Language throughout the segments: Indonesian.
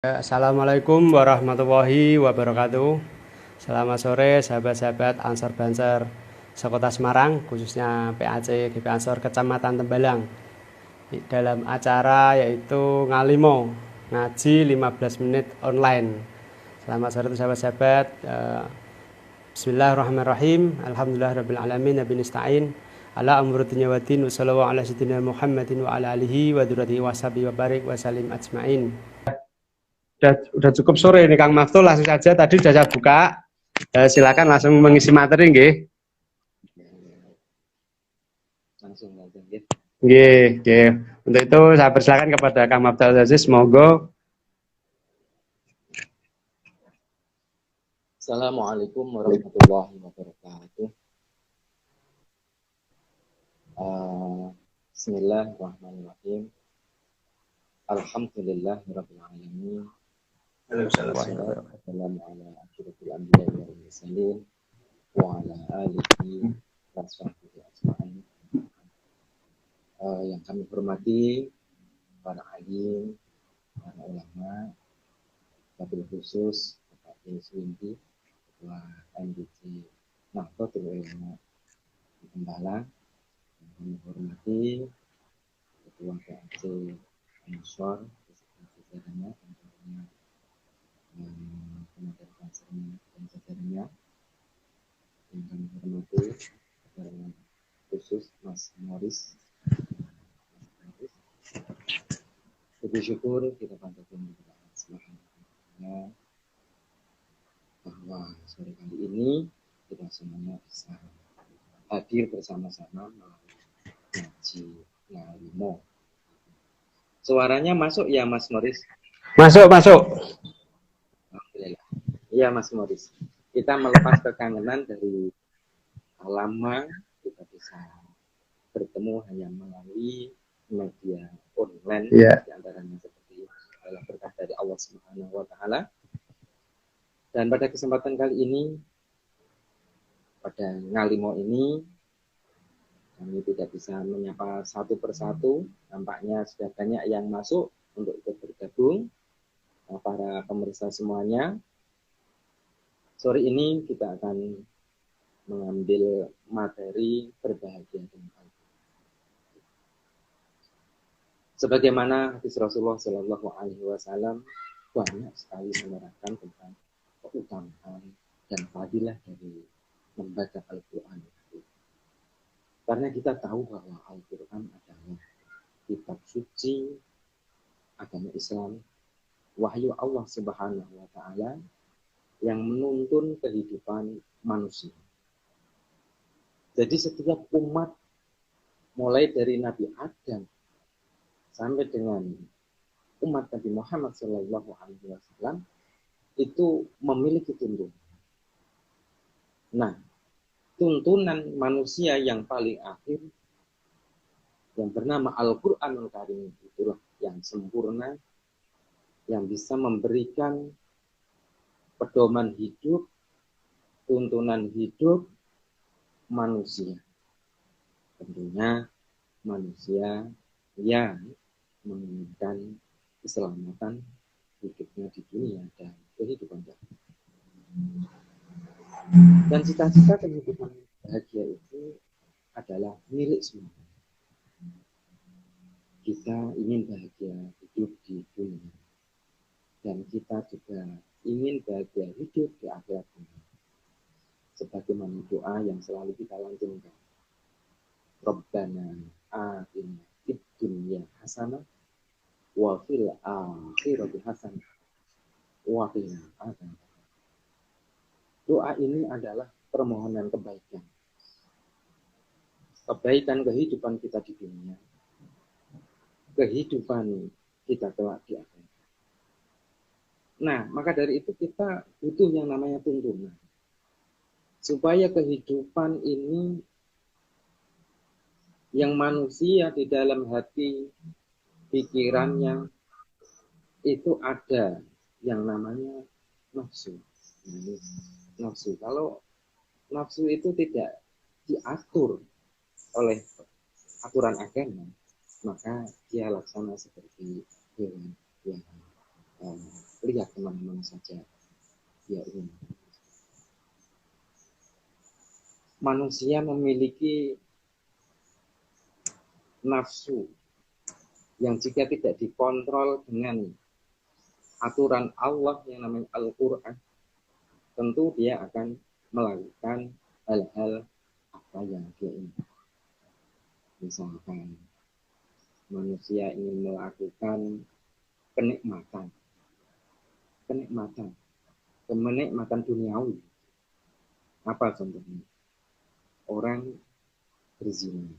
Assalamualaikum warahmatullahi wabarakatuh. Selamat sore sahabat-sahabat Ansor Banser sekota Semarang, khususnya PAC GP Ansor Kecamatan Tembalang. Dalam acara yaitu Ngalimo, ngaji 15 menit online. Selamat sore sahabat-sahabat. Bismillahirrahmanirrahim. Alhamdulillahirabbil nabi nasta'in. Ala amru dunya wa din wa sallallahu ala sayyidina Muhammadin wa ala alihi wa dzurriyyatihi wa sahbihi wa barik wa salim ajmain. Udah cukup sore ini Kang Maftul, langsung saja tadi sudah saya buka. Silakan langsung mengisi materi nggih. Langsung nggih. Nggih. Untuk itu saya persilakan kepada Kang Maftul Aziz, monggo. Assalamualaikum warahmatullahi wabarakatuh. Bismillahirrahmanirrahim. Alhamdulillahirabbil alamin. Wassalamu ala asyrofil anbiya'i wal mursalin wa ala alihi wa sahbihi ajma'in. Yang kami hormati para alim, para ulama, wabil khusus Bapak Swinti, Ketua MDC Nahdlatul Ulama di Tembalang. Yang kami hormati Ketua PAC Ansor jajarannya, tentunya Kementerian Bansernya dan jajarannya. Yang kami hormati secara khusus Mas Morris. Puji syukur kita panjatkan kepada Allah Subhanahu wa Ta'ala bahwa sore kali ini kita semuanya bisa hadir bersama-sama melalui ngaji Ngalimo. Suaranya masuk ya Mas Morris? Masuk. Alhamdulillah. Iya Mas Morris. Kita melepas kekangenan dari lama kita bisa bertemu hanya melalui media online, di antaranya seperti itu adalah berkah dari Allah Subhanahu wa Ta'ala. Dan pada kesempatan kali ini, pada Ngalimo ini, kami tidak bisa menyapa satu persatu. Nampaknya sudah banyak yang masuk untuk ikut bergabung. Para pemirsa semuanya, sore ini kita akan mengambil materi berbahagia dengan Allah. Sebagaimana hadis Rasulullah Shallallahu Alaihi Wasallam banyak sekali menerangkan tentang keutamaan dan fadilah dari membaca Al-Quran. Karena kita tahu bahwa Al-Quran adalah kitab suci agama Islam, wahyu Allah Subhanahu wa Ta'ala yang menuntun kehidupan manusia. Jadi setiap umat mulai dari Nabi Adam sampai dengan umat Nabi Muhammad Sallallahu Alaihi Wasallam itu memiliki tuntunan. Nah, tuntunan manusia yang paling akhir yang bernama Al-Quranul Karim itulah yang sempurna, yang bisa memberikan pedoman hidup, tuntunan hidup manusia. Tentunya manusia yang menginginkan keselamatan hidupnya di dunia dan kehidupan bahagia. Dan cita-cita kehidupan bahagia itu adalah milik semua. Kita ingin bahagia hidup di dunia, dan kita juga ingin bahagia hidup di akhirat dunia. Sebagaimana doa yang selalu kita lantunkan, Rabbana atina fid dunya hasanah wa fil akhirati hasanah wa qina adzabannar. Doa ini adalah permohonan kebaikan. Kebaikan kehidupan kita di dunia, kehidupan kita kelak di akhirat. Nah, maka dari itu kita butuh yang namanya tuntunan. Supaya kehidupan ini yang manusia di dalam hati pikirannya itu ada yang namanya nafsu. Nafsu. Kalau nafsu itu tidak diatur oleh aturan agama, maka dia laksana seperti hewan yang lihat kemana-mana saja. Ya ini. Manusia memiliki nafsu yang jika tidak dikontrol dengan aturan Allah yang namanya Al-Quran, tentu dia akan melakukan hal-hal apa yang dia ingin. Misalkan manusia ingin melakukan kenikmatan duniawi. Apa contohnya? Orang berzina.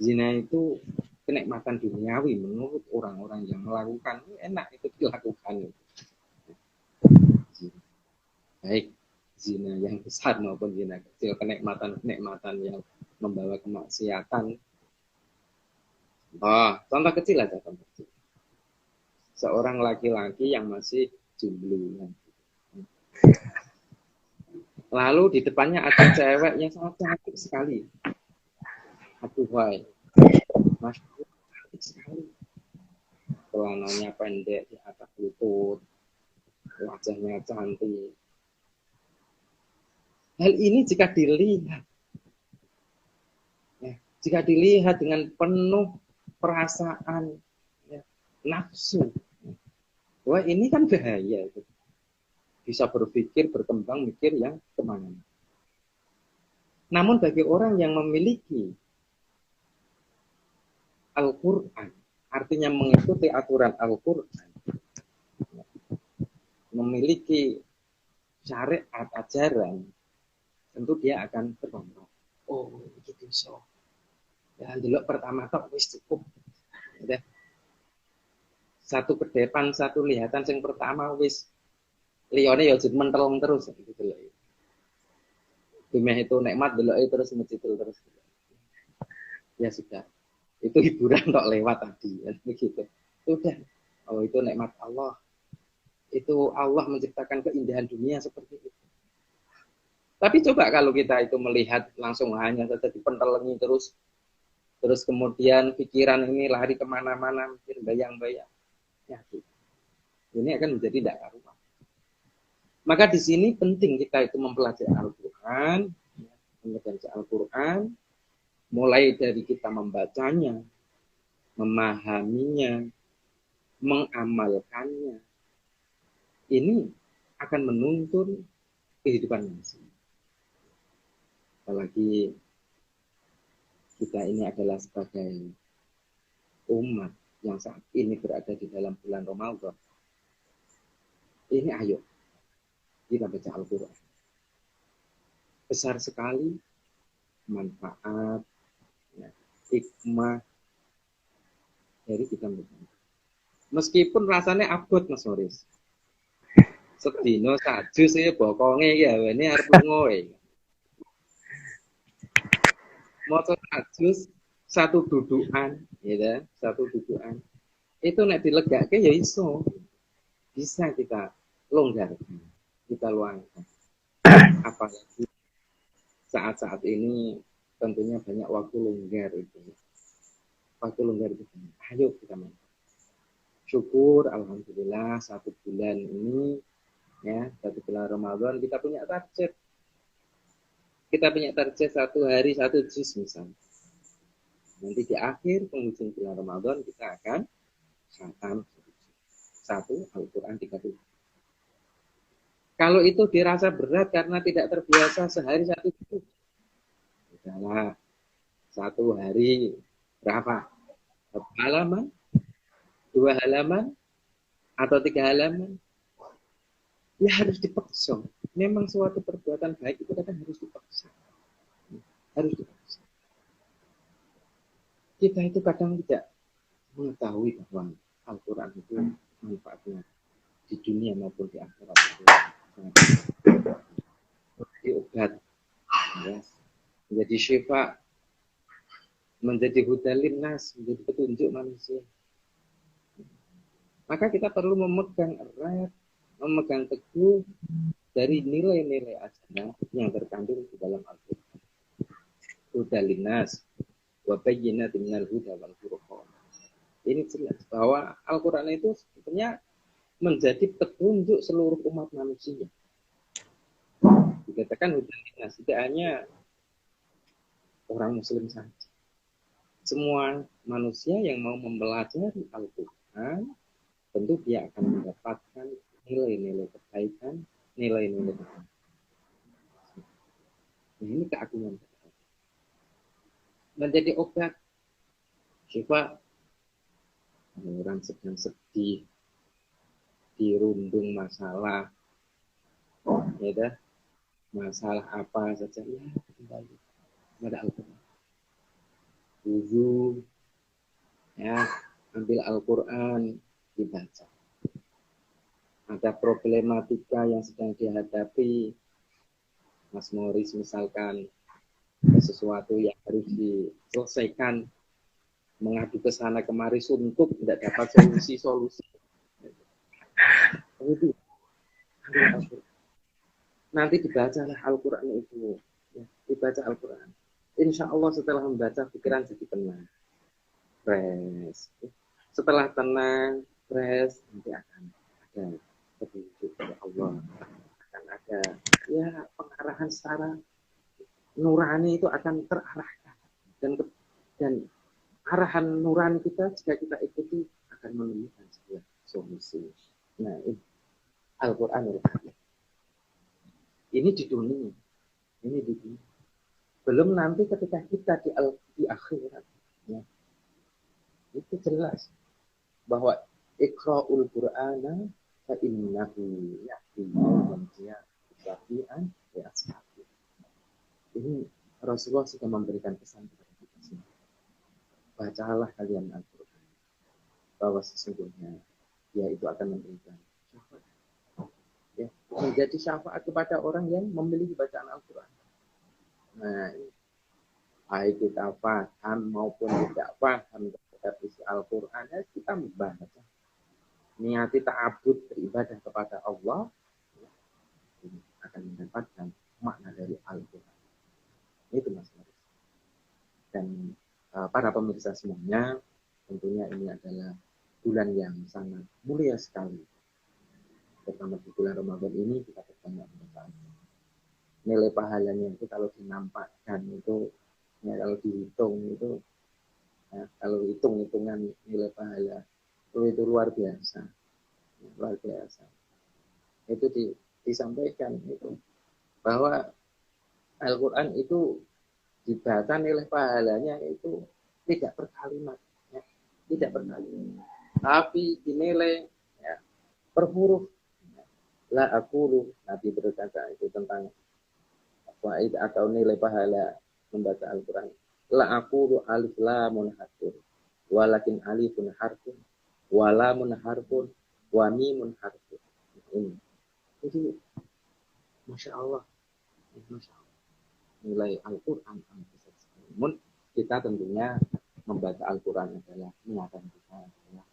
Zina itu kenikmatan duniawi menurut orang-orang yang melakukan, enak itu dilakukan. Baik zina yang besar maupun zina kecil, kenikmatan yang membawa kemaksiatan. Contoh kecil aja, contoh kecil. Seorang laki-laki yang masih jomblo. Lalu di depannya ada cewek yang sangat cantik sekali. Aduh, why? Mas, cantik sekali. Celananya pendek di atas lutut, wajahnya cantik. Hal ini jika dilihat dengan penuh perasaan, nafsu, wah ini kan bahaya. Bisa berpikir, berkembang, mikir yang kemana. Namun bagi orang yang memiliki Al-Quran, artinya mengikuti aturan Al-Quran, memiliki syariat ajaran, tentu dia akan terkontrol. Oh, gitu so. Ya, dulu pertama tok wis cukup. Udah. Satu kedepan, satu lihatan yang pertama wis liyane ya mentelong terus gitu loh. Bimeh itu nikmat delok terus mencitil terus. Ya sudah. Itu hiburan tok lewat tadi ya, begitu. Sudah. Oh, itu nikmat Allah. Itu Allah menciptakan keindahan dunia seperti itu. Tapi coba kalau kita itu melihat langsung hanya saja dipentelengi terus kemudian pikiran ini lari kemana-mana, mikir bayang-bayang. Ya, ini akan menjadi tidak karuan. Maka di sini penting kita itu mempelajari Al-Quran, mulai dari kita membacanya, memahaminya, mengamalkannya. Ini akan menuntun kehidupan manusia. Apalagi kita ini adalah sebagai umat yang saat ini berada di dalam bulan Ramadan. Ini ayo kita baca Al-Quran. Besar sekali manfaat, hikmah dari kita membaca. Meskipun rasanya abot Mas Moris. Sedino saju sih bokonge ya, ini harus ngoe. Moco sajus satu dudukan, ya, satu dudukan. Itu nek dilegake ya iso. Bisa kita longgarkan, kita luangkan. Apalagi saat-saat ini tentunya banyak waktu longgar itu. Waktu longgar itu. Ayo kita main. Syukur alhamdulillah 1 bulan ini ya, 1 bulan Ramadan kita punya target. Kita punya target 1 hari 1 juz misalnya. Nanti di akhir penghujung bulan Ramadan kita akan khatam 1 Al-Quran 30. Kalau itu dirasa berat karena tidak terbiasa sehari 1 juz, udahlah 1 hari berapa? 1 halaman, 2 halaman, atau 3 halaman. Ya harus dipaksa. Memang suatu perbuatan baik itu kadang harus dipaksa. Harus dipaksa. Kita itu kadang tidak mengetahui bahwa Al-Quran itu manfaatnya di dunia maupun di akhirat itu menjadi obat, ya, menjadi syifa, menjadi hudalin nas, menjadi petunjuk manusia. Maka kita perlu memegang erat, memegang teguh dari nilai-nilai ajaran yang terkandung di dalam Al-Quran. Hudalin nas, wa bayyinatin minal huda wal furqan. Ini jelas bahwa Al-Quran itu sebetulnya menjadi petunjuk seluruh umat manusia. Dikatakan hudayah tidak hanya orang muslim saja. Semua manusia yang mau mempelajari Al-Quran, tentu dia akan mendapatkan nilai-nilai kebaikan, nilai-nilai kebaikan. Nah, ini keagungan. Menjadi obat. Coba orang sedang sedih, dirundung masalah, ya dah, masalah apa saja, ya kembali pada Al-Quran. Wudu, ya, ambil Al-Quran, dibaca. Ada problematika yang sedang dihadapi, Mas Morris misalkan, ada sesuatu yang harus diselesaikan, mengadu ke sana kemari suntuk, tidak dapat solusi-solusi. Itu nanti dibacalah Al-Quran itu, ya, dibaca Al-Quran. Insya Allah setelah membaca pikiran jadi tenang, fresh. Setelah tenang, fresh, nanti akan ada petunjuk dari Allah, akan ada ya pengarahan secara nurani, itu akan terarahkan, dan arahan nurani kita jika kita ikuti akan menemukan sebuah solusi. Nah, ini Al-Quran ini di dunia, ini di dunia. Belum nanti ketika kita di akhirat, ya, itu jelas bahwa iqra'ul Qur'ana fa innahu ya'ti yawmal qiyamati syafi'an li ashabi. Ini Rasulullah sudah memberikan pesan kepada kita semua. Bacalah kalian Al-Quran, bahwa sesungguhnya dia itu akan memberikan syafaat, ya, menjadi syafaat kepada orang yang memiliki bacaan Al-Quran. Nah, baik kita paham maupun tidak paham terhadap isi Al-Quran, ya, kita membaca, niati ta'abud beribadah kepada Allah, ya, akan mendapatkan makna dari Al-Quran. Itu Mas Maris. Dan para pemirsa semuanya, tentunya ini adalah bulan yang sangat mulia sekali. Terutama di bulan Ramadan ini kita berbanyak membaca. Nilai pahalanya itu kalau dinampakkan itu, ya, kalau dihitung itu, ya, kalau hitung-hitungan nilai pahala itu luar biasa, ya, luar biasa. Itu disampaikan itu bahwa Al-Quran itu dibaca nilai pahalanya itu tidak per kalimat, ya, tidak per kalimat, tapi dinilai, ya, per huruf. La aqulu, Nabi berkata itu tentang faid atau nilai pahala membaca Al-Quran. La aqulu alif lamun harfun, walakin alifun harfun, walamun harfun, wa mimun harfun. Ini. Jadi, Masya Allah. Masya Allah. Nilai Al-Quran. Namun kita tentunya membaca Al-Quran adalah niatan kita adalah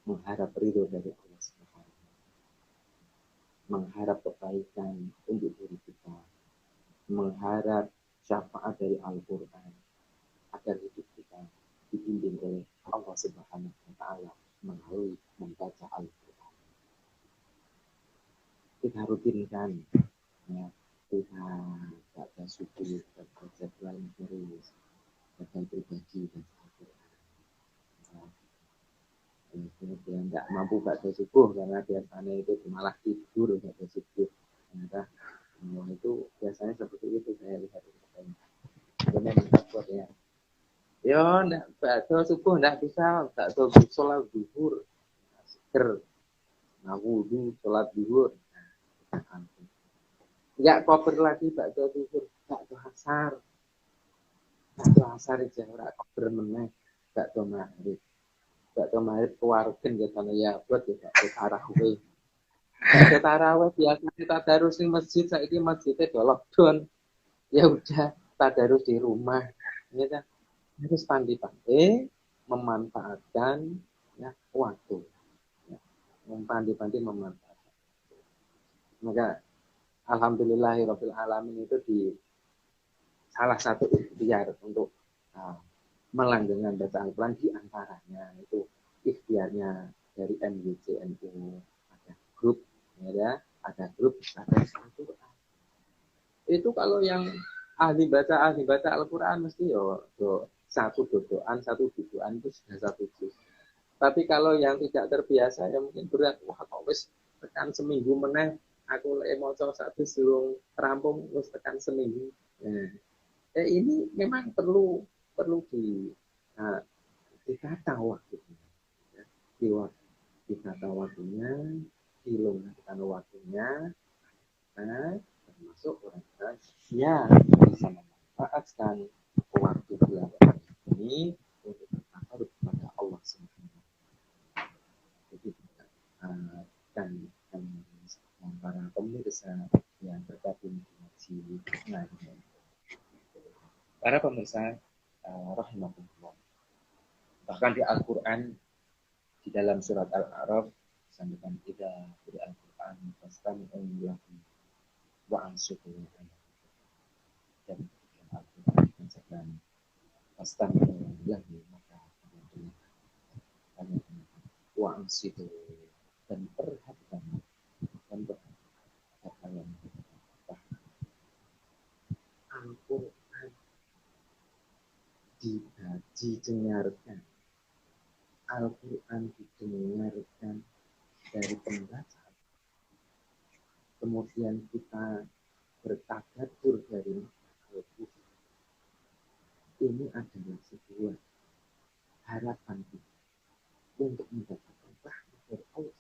mengharap ridho dari Allah Subhanahu, mengharap kebaikan untuk diri kita, mengharap syafaat dari Al-Quran agar hidup kita dibimbing oleh Allah Subhanahu wa Ta'ala melalui membaca Al-Quran. Kita rutinkan, ya, kita baca subuh, baca jadwal terus, baca pribadi dan Al-Quran. Kemudian tidak mampu baca subuh karena biasanya itu malah tidur baca subuh. Ternyata itu biasanya seperti itu saya lihat. Kemudian takut, ya. Ya, tidak baca subuh tidak bisa, baca sholat zuhur, seger, wudu, sholat zuhur, nggak koper lagi baca zuhur, baca asar, itu orang koper meneh, baca maghrib. Baca maghrib keluarkan biasanya ya buat ya baca tarawih. Baca tarawih biasanya tadarus di masjid, saiki masjidnya udah lockdown. Ya udah tadarus di rumah. Ya kan? Harus pandai-pandai memanfaatkan, ya, waktu. Ya. Pandai-pandai memanfaatkan. Maka alhamdulillahirabbil alamin itu di salah satu ikhtiar untuk melanggengkan baca Al-Quran di antaranya itu ikhtiarnya dari MUCNU, ada grup, ya, ada grup, ada Al-Quran. Itu kalau yang ahli baca Al-Quran mesti satu dudukan itu sudah satu juz. Tapi kalau yang tidak terbiasa ya mungkin berat. Wah, kok wis tekan seminggu meneh aku lek maca satu durung rampung wis tekan seminggu. Nah, ini memang perlu ditata waktunya. Ya, ditata waktunya, dilonggarkan waktunya. Nah, termasuk orang-orang yang bisa memanfaatkan waktu bulan ini untuk bertakarub kepada Allah Subhanahu. Jadi dan para pemirsa yang tergabung di ngaji, para pemirsa rahimahullah. Bahkan di Al-Quran di dalam surat Al-A'raf disampaikan idza quri'a Al-Quran fastami'u lahu wa ansitu. Dan Al-Quran dibacakan fastami'u lahu maka wa ansitu dan perhatikan apa yang Al-Quran didengarkan, Al-Quran didengarkan dari pembaca, kemudian kita bertadabbur dari Al-Quran. Ini adalah sebuah harapan kita untuk mendapatkan rahmat dari Allah.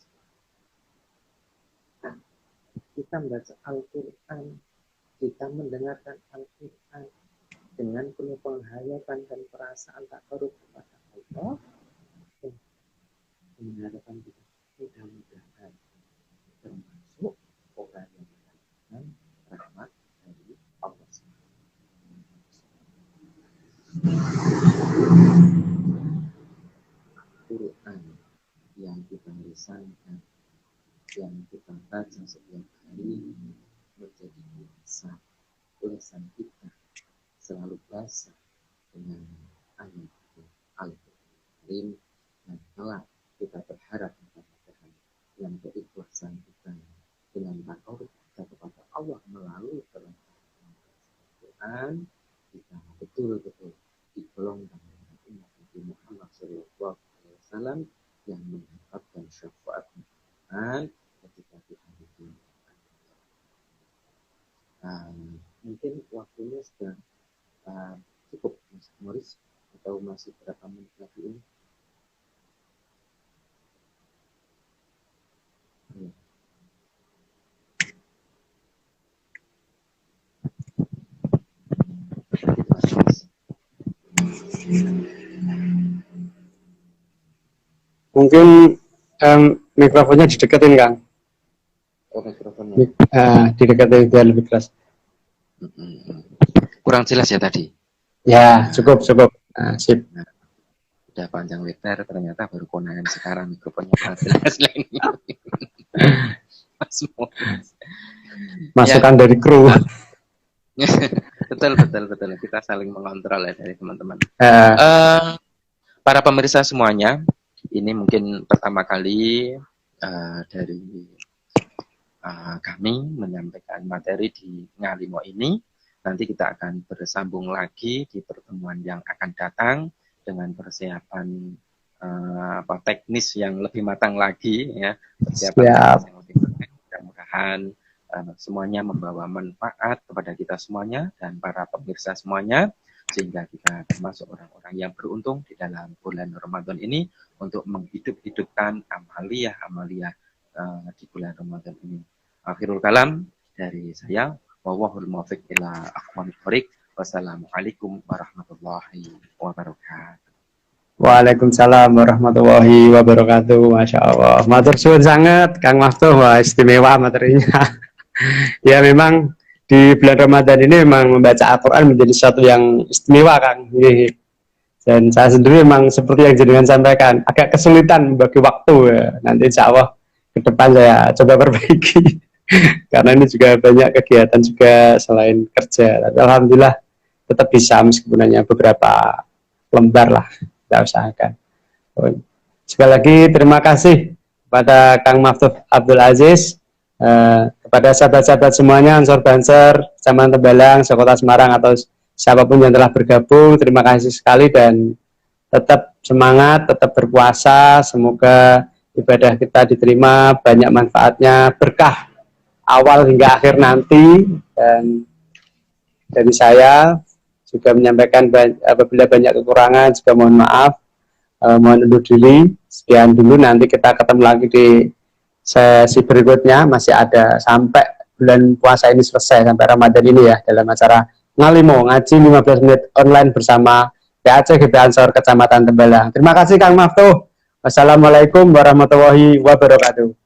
Nah, kita membaca Al-Quran, kita mendengarkan Al-Quran dengan penuh penghayatan dan perasaan takarub kepada Allah. Harapan kita mudah-mudahan termasuk orang yang mendapatkan rahmat dari Allah. Quran yang kita lisankan, yang kita baca setiap hari menjadi biasa. Lisan kita selalu basah dengan ayat Al-Quran dan kelak kita berharap kepada Tuhan yang keikhlasan kita dengan takarub kita kepada Allah melalui Al-Quran, kita betul-betul digolongkan dengan umat Nabi Muhammad SAW yang mendapatkan syafaat Tuhan ketika di hari kiamat. Mungkin waktunya sudah cukup, Mas Morris, atau masih berapa menit lagi ini? Mungkin mikrofonnya dideketin, Kang. Oh, mikrofonnya. Dideketin biar lebih keras. Kurang jelas ya tadi? Ya, cukup. Sip. Nah, udah panjang lebar, ternyata baru konangan sekarang mikrofonnya sangat jelas lagi. Masukan dari kru. Betul. Kita saling mengontrol ya dari teman-teman. Para pemirsa semuanya, ini mungkin pertama kali dari kami menyampaikan materi di Ngalimo ini. Nanti kita akan bersambung lagi di pertemuan yang akan datang dengan persiapan teknis yang lebih matang lagi, ya. Persiapan yang lebih matang. Mudah-mudahan semuanya membawa manfaat kepada kita semuanya dan para pemirsa semuanya, sehingga kita termasuk orang-orang yang beruntung di dalam bulan Ramadan ini untuk menghidup-hidupkan amaliyah di bulan Ramadan ini. Akhirul kalam dari saya, wallahul muwaffiq ila aqwamit thoriq. Wassalamualaikum warahmatullahi wabarakatuh. Waalaikumsalam warahmatullahi wabarakatuh. Masya Allah. Matur suwun sangat, Kang Maftuh. Wah, istimewa materinya. Ya, memang di bulan Ramadan ini memang membaca Al-Quran menjadi sesuatu yang istimewa, Kang. Dan saya sendiri memang seperti yang jenengan sampaikan, agak kesulitan membagi waktu. Ya. Nanti insya Allah ke depan saya coba perbaiki. Karena ini juga banyak kegiatan juga selain kerja. Tapi alhamdulillah tetap bisa meskipun hanya beberapa lembar lah kita usahakan. Sekali lagi terima kasih kepada Kang Maftuf Abdul Aziz, kepada sahabat-sahabat semuanya, Ansor Banser, Kecamatan Tembalang, Kota Semarang, atau siapapun yang telah bergabung. Terima kasih sekali dan tetap semangat, tetap berpuasa. Semoga ibadah kita diterima, banyak manfaatnya, berkah awal hingga akhir nanti. Dan dari saya juga menyampaikan apabila banyak kekurangan juga mohon maaf, mohon undur diri. Sekian dulu, nanti kita ketemu lagi di sesi berikutnya, masih ada sampai bulan puasa ini selesai, sampai Ramadan ini ya, dalam acara Ngalimo, ngaji 15 menit online bersama PAC GP Ansor Kecamatan Tembalang. Terima kasih Kang Maftuf. Wassalamualaikum warahmatullahi wabarakatuh.